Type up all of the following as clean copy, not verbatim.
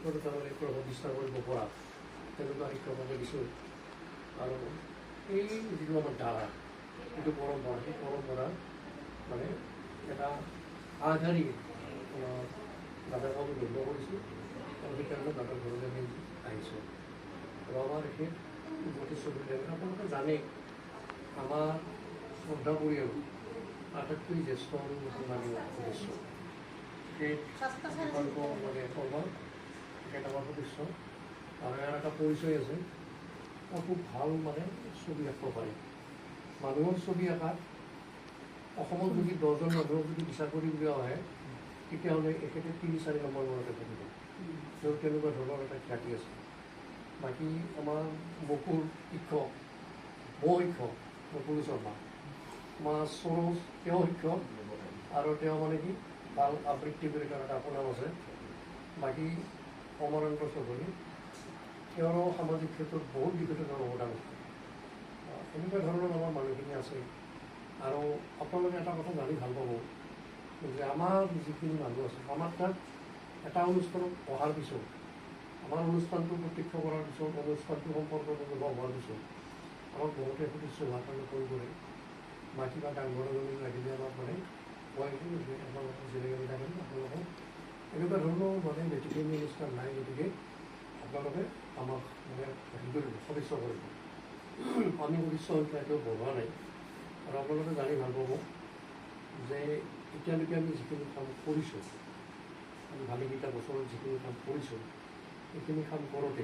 ক্ষেত্ৰত তাৰমানে প্ৰতিষ্ঠা কৰিব পৰা তেনেকুৱা শিক্ষককে দিছোঁ। আৰু এই যিটো আমাৰ ধাৰা, যিটো পৰম্পৰা, সেই পৰম্পৰা মানে এটা আগশাৰী দাদাক আমি গণ্য কৰিছোঁ আৰু সেইকাৰণে দাদাৰ ঘৰলৈ আমি আহিছোঁ। আৰু আমাৰ সেই যথেষ্ট সুবিধা আপোনালোকে জানে আমাৰ শ্ৰদ্ধা পৰিয়াল আটাইতকৈ জ্যেষ্ঠ সন্মানীয় সদস্য সেই মানে কৰ্মৰ তেখেত আমাৰ সদস্য আৰু ইয়াৰ এটা পৰিচয় আছে। খুব ভাল মানে ছবি আঁকিব পাৰে। মানুহৰ ছবি আঁকাত অসমত যদি 10জন মানুহক যদি বিচাৰ কৰি উলিওৱা হয় তেতিয়াহ'লে এখেতে 3-4 নম্বৰ মানতে থাকিব। তেওঁ তেনেকুৱা ধৰণৰ এটা খ্যাতি আছে। বাকী আমাৰ বকুৰ শিক্ষক, মোৰ শিক্ষক বকুল শৰ্মা, আমাৰ সৰোজ তেওঁ শিক্ষক আৰু তেওঁ মানে কি ভাল আবৃত্তি বুলি এটা আপোনাৰ আছে। বাকী অমৰেন্দ্ৰ চৌধুৰী, তেওঁৰো সামাজিক ক্ষেত্ৰত বহুত দিশতে তেওঁৰ অৱদান আছে। এনেকুৱা ধৰণৰ আমাৰ মানুহখিনি আছে। আৰু আপোনালোকে এটা কথা জানি ভাল পাব যে আমাৰ যিখিনি মানুহ আছে, আমাৰ তাত এটা অনুষ্ঠানত অহাৰ পিছত, আমাৰ অনুষ্ঠানটো প্ৰত্যক্ষ কৰাৰ পিছত, অনুষ্ঠানটো সম্পৰ্কত অনুভৱ হোৱাৰ পিছত আমাক বহুতে সদস্য হোৱাৰ কাৰণে ফোন কৰে বা কিবা ডাঙৰ লাগিলে আমাক মানে মই আপোনালোকক যেনেকৈ থাকিম আপোনালোকক এনেকুৱা ধৰণৰ মানে বেটিকেনি অনুষ্ঠান নাই, গতিকে আপোনালোকে আমাক মানে হেৰি কৰিব, সদস্য কৰিব। আমি সদস্য সংখ্যা এতিয়াও বঢ়োৱা নাই। আৰু আপোনালোকে জানি ভাল পাব যে এতিয়ালৈকে আমি যিখিনি কাম কৰিছোঁ, আমি ভালেকেইটা বছৰত যিখিনি কাম কৰিছোঁ, সেইখিনি কাম কৰোঁতে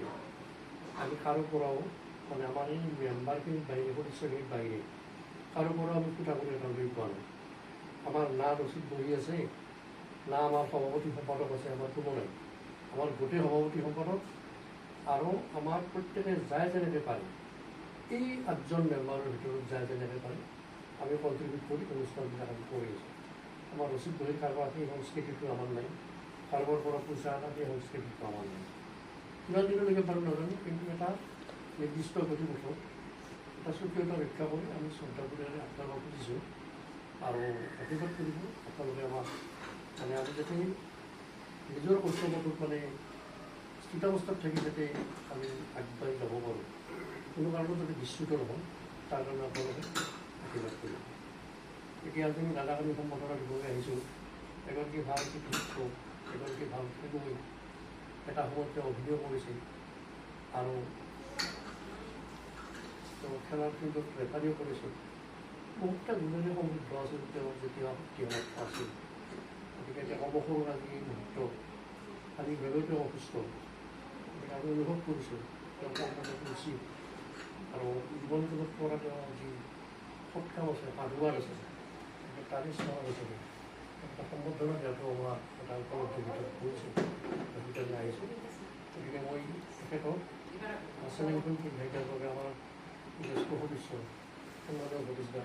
আমি কাৰো পৰাও মানে আমাৰ এই মেম্বাৰখিনিৰ বাহিৰে, সদস্যখিনিৰ বাহিৰে কাৰো পৰাও আমি ফুটা কৰি এটা লৈ পোৱা নাই। আমাৰ না ৰচিদ বহি আছে, না আমাৰ সভাপতি সম্পাদক আছে, আমাৰ কোনো নাই। আমাৰ গোটেই সভাপতি সম্পাদক আৰু আমাৰ প্ৰত্যেকে যায় যেনেকৈ পাৰে, এই 8জন মেম্বাৰৰ ভিতৰত যায় যেনেকৈ পাৰে আমি কণ্ট্ৰিবিউট কৰি অনুষ্ঠানবিলাক আমি কৰি আছোঁ। আমাৰ ৰচিদ বহি কাৰোবাৰ সেই সংস্কৃতিটো আমাৰ নাই, কাৰোবাৰ পৰা পইচা আনা সেই সংস্কৃতিটো আমাৰ নাই। কিমান দিনলৈকে বাৰু নাজানো, কিন্তু এটা নিৰ্দিষ্ট গতিপথত এটা স্বকীয়তা ৰক্ষা কৰি আমি শ্ৰদ্ধা পৰিয়ালে আপোনালোকক খুজিছোঁ আৰু আশীৰ্বাদ কৰিব আপোনালোকে আমাক মানে আমি যাতে নিজৰ কৰ্তব্যটোত মানে স্থিতাৱস্থাত থাকি যাতে আমি আগবাঢ়ি যাব পাৰোঁ, কোনো কাৰণত যাতে বিচ্যুত নহয়, তাৰ কাৰণে আপোনালোকে আশীৰ্বাদ কৰিব। এতিয়া আজি আমি দাদাক আমি সম্বৰ্ধনা দিবলৈ আহিছোঁ। এগৰাকী ভাল শিক্ষক, এগৰাকী ভাল খেলুৱৈ, এটা সময়ত তেওঁ অভিনয় কৰিছিল আৰু তেওঁ খেলাৰ ফিল্ডত ৰেফাৰীও কৰিছিল। বহুতটা গুণেৰে সমৃদ্ধ আছিল তেওঁ যেতিয়া শক্তিশালী আছিল। গতিকে এতিয়া অৱসৰৰ আজি এই মুহূৰ্ত, আজি বেলেগ তেওঁ অসুস্থ, গতিকে আমি অনুভৱ কৰিছোঁ তেওঁ সম্পূৰ্ণ উচিত আৰু জীৱনটোত পৰা তেওঁ যি সৎকাম আছে, সাধুবাদ আছে, তাৰে স্মৰণ হিচাপে এটা সম্বৰ্ধনা দিয়াটো আমাৰ এটা উপলব্ধিৰ ভিতৰত কৰিছোঁ, গতিকে আহিছোঁ। গতিকে মই তেখেতক চেনেলখন পিন্ধাই দিয়াৰ বাবে আমাৰ জ্যেষ্ঠ সদস্য সন্মানীয় ভতিজা